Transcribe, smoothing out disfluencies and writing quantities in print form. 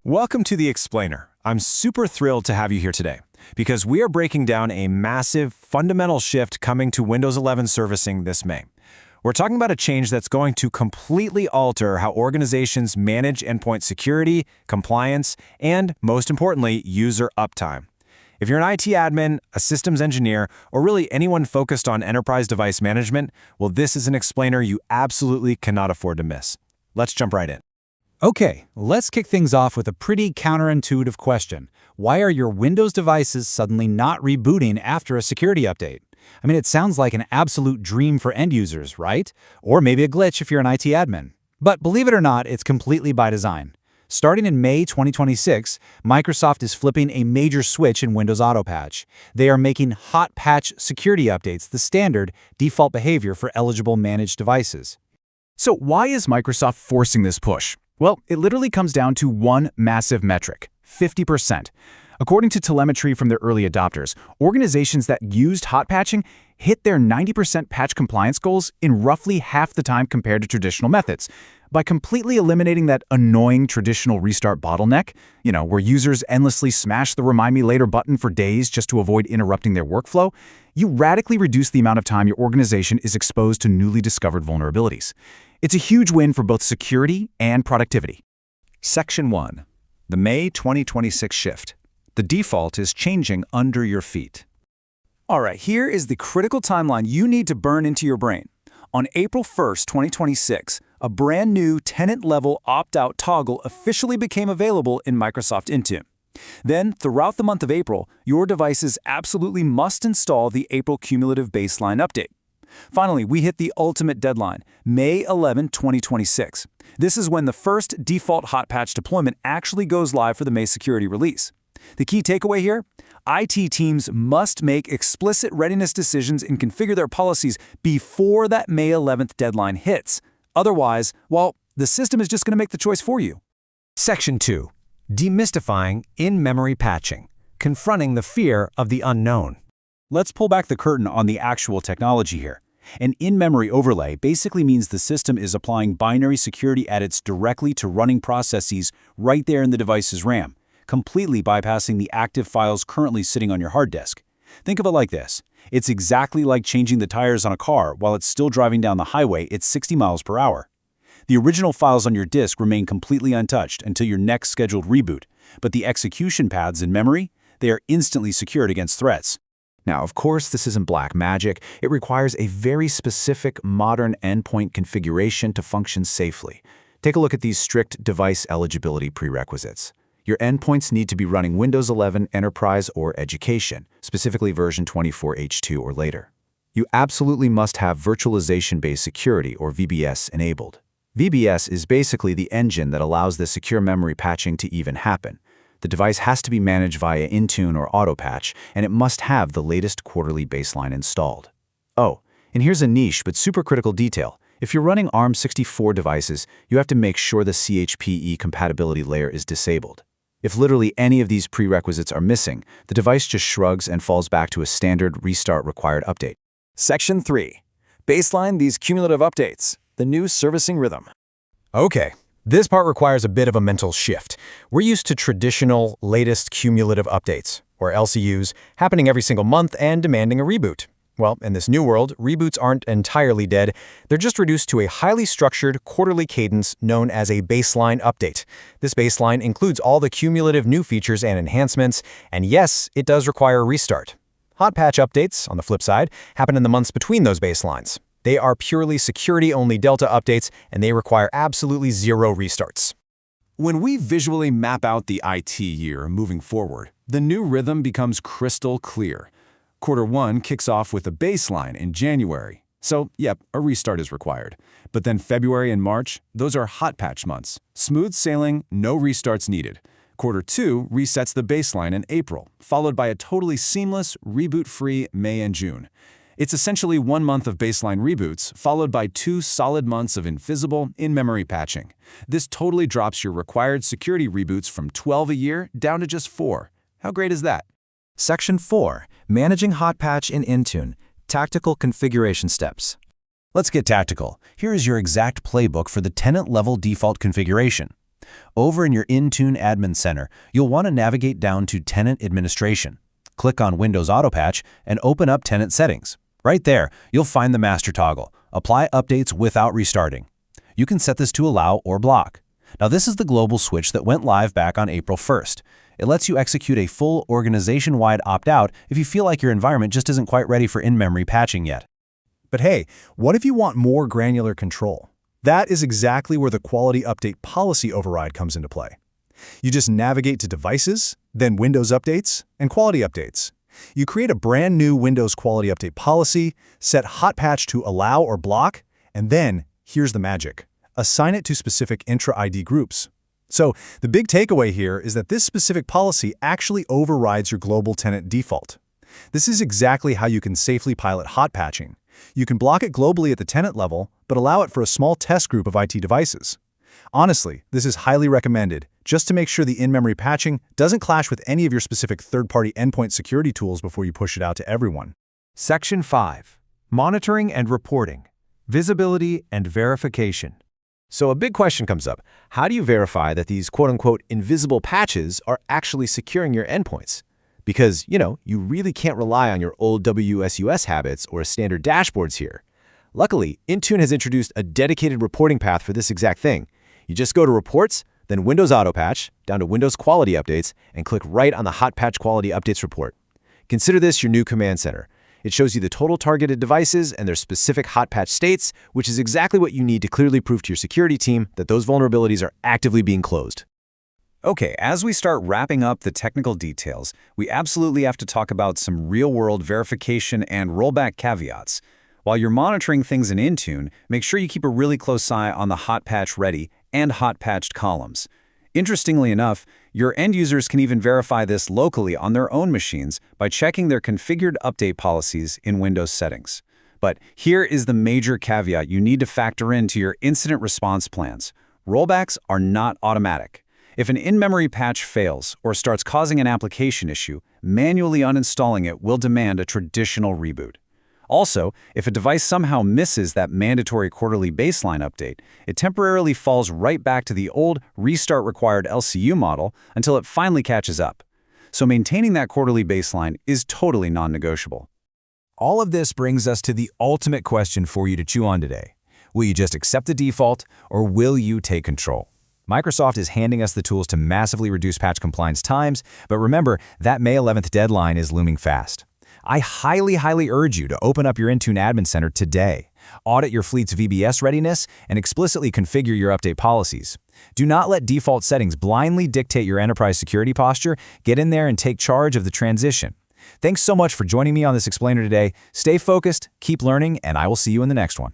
Welcome to The Explainer. I'm super thrilled to have you here today because we are breaking down a massive, fundamental shift coming to Windows 11 servicing this May. We're talking about a change that's going to completely alter how organizations manage endpoint security, compliance, and, most importantly, user uptime. If you're an IT admin, a systems engineer, or really anyone focused on enterprise device management, well, this is an explainer you absolutely cannot afford to miss. Let's jump right in. Okay, let's kick things off with a pretty counterintuitive question. Why are your Windows devices suddenly not rebooting after a security update? I mean, it sounds like an absolute dream for end users, right? Or maybe a glitch if you're an IT admin. But believe it or not, it's completely by design. Starting in May 2026, Microsoft is flipping a major switch in Windows Hotpatch. They are making Hotpatch security updates the standard default behavior for eligible managed devices. So why is Microsoft forcing this push? Well, it literally comes down to one massive metric, 50%. According to telemetry from the early adopters, organizations that used hot patching hit their 90% patch compliance goals in roughly half the time compared to traditional methods. By completely eliminating that annoying traditional restart bottleneck, where users endlessly smash the Remind Me Later button for days just to avoid interrupting their workflow, you radically reduce the amount of time your organization is exposed to newly discovered vulnerabilities. It's a huge win for both security and productivity. Section 1. The May 2026 shift. The default is changing under your feet. All right, here is the critical timeline you need to burn into your brain. On April 1st, 2026, a brand new tenant-level opt-out toggle officially became available in Microsoft Intune. Then, throughout the month of April, your devices absolutely must install the April Cumulative Baseline Update. Finally, we hit the ultimate deadline, May 11, 2026. This is when the first default Hotpatch deployment actually goes live for the May security release. The key takeaway here? IT teams must make explicit readiness decisions and configure their policies before that May 11th deadline hits. Otherwise, well, the system is just going to make the choice for you. Section 2. Demystifying in-memory patching, confronting the fear of the unknown. Let's pull back the curtain on the actual technology here. An in-memory overlay basically means the system is applying binary security edits directly to running processes right there in the device's RAM, completely bypassing the active files currently sitting on your hard disk. Think of it like this. It's exactly like changing the tires on a car while it's still driving down the highway at 60 miles per hour. The original files on your disk remain completely untouched until your next scheduled reboot, but the execution paths in memory, they are instantly secured against threats. Now, of course, this isn't black magic. It requires a very specific modern endpoint configuration to function safely. Take a look at these strict device eligibility prerequisites. Your endpoints need to be running Windows 11 Enterprise or Education, specifically version 24H2 or later. You absolutely must have virtualization-based security or VBS enabled. VBS is basically the engine that allows the secure memory patching to even happen. The device has to be managed via Intune or Hotpatch, and it must have the latest quarterly baseline installed. Oh, and here's a niche but super critical detail. If you're running ARM64 devices, you have to make sure the CHPE compatibility layer is disabled. If literally any of these prerequisites are missing, the device just shrugs and falls back to a standard restart required update. Section 3. Baseline these cumulative updates, the new servicing rhythm. Okay, this part requires a bit of a mental shift. We're used to traditional latest cumulative updates, or LCUs, happening every single month and demanding a reboot. Well, in this new world, reboots aren't entirely dead. They're just reduced to a highly structured quarterly cadence known as a baseline update. This baseline includes all the cumulative new features and enhancements, and yes, it does require a restart. Hotpatch updates, on the flip side, happen in the months between those baselines. They are purely security-only Delta updates, and they require absolutely zero restarts. When we visually map out the IT year moving forward, the new rhythm becomes crystal clear. Quarter 1 kicks off with a baseline in January. So, yep, a restart is required. But then February and March, those are Hotpatch months. Smooth sailing, no restarts needed. Quarter 2 resets the baseline in April, followed by a totally seamless, reboot-free May and June. It's essentially 1 month of baseline reboots, followed by 2 solid months of invisible, in-memory patching. This totally drops your required security reboots from 12 a year down to just 4. How great is that? Section 4. Managing Hotpatch in Intune. Tactical configuration steps. Let's get tactical. Here is your exact playbook for the tenant-level default configuration. Over in your Intune Admin Center, you'll want to navigate down to Tenant Administration. Click on Windows Autopatch and open up Tenant Settings. Right there, you'll find the master toggle, Apply Updates Without Restarting. You can set this to allow or block. Now this is the global switch that went live back on April 1st. It lets you execute a full organization-wide opt-out if you feel like your environment just isn't quite ready for in-memory patching yet. But hey, what if you want more granular control? That is exactly where the Quality Update Policy override comes into play. You just navigate to Devices, then Windows Updates, and Quality Updates. You create a brand new Windows Quality Update policy, set Hotpatch to allow or block, and then, here's the magic, assign it to specific intra-ID groups. So, the big takeaway here is that this specific policy actually overrides your global tenant default. This is exactly how you can safely pilot hotpatching. You can block it globally at the tenant level, but allow it for a small test group of IT devices. Honestly, this is highly recommended, just to make sure the in-memory patching doesn't clash with any of your specific third-party endpoint security tools before you push it out to everyone. Section 5. Monitoring and Reporting. Visibility and Verification. So a big question comes up. How do you verify that these quote-unquote invisible patches are actually securing your endpoints? Because, you really can't rely on your old WSUS habits or standard dashboards here. Luckily, Intune has introduced a dedicated reporting path for this exact thing. You just go to Reports, then Windows Autopatch, down to Windows Quality Updates, and click right on the Hotpatch Quality Updates report. Consider this your new command center. It shows you the total targeted devices and their specific hotpatch states, which is exactly what you need to clearly prove to your security team that those vulnerabilities are actively being closed. Okay, as we start wrapping up the technical details, we absolutely have to talk about some real-world verification and rollback caveats. While you're monitoring things in Intune, make sure you keep a really close eye on the Hotpatch Ready and Hotpatched columns. Interestingly enough, your end users can even verify this locally on their own machines by checking their configured update policies in Windows settings. But here is the major caveat you need to factor into your incident response plans. Rollbacks are not automatic. If an in-memory patch fails or starts causing an application issue, manually uninstalling it will demand a traditional reboot. Also, if a device somehow misses that mandatory quarterly baseline update, it temporarily falls right back to the old restart-required LCU model until it finally catches up. So maintaining that quarterly baseline is totally non-negotiable. All of this brings us to the ultimate question for you to chew on today. Will you just accept the default, or will you take control? Microsoft is handing us the tools to massively reduce patch compliance times, but remember, that May 11th deadline is looming fast. I highly urge you to open up your Intune Admin Center today. Audit your fleet's VBS readiness and explicitly configure your update policies. Do not let default settings blindly dictate your enterprise security posture. Get in there and take charge of the transition. Thanks so much for joining me on this explainer today. Stay focused, keep learning, and I will see you in the next one.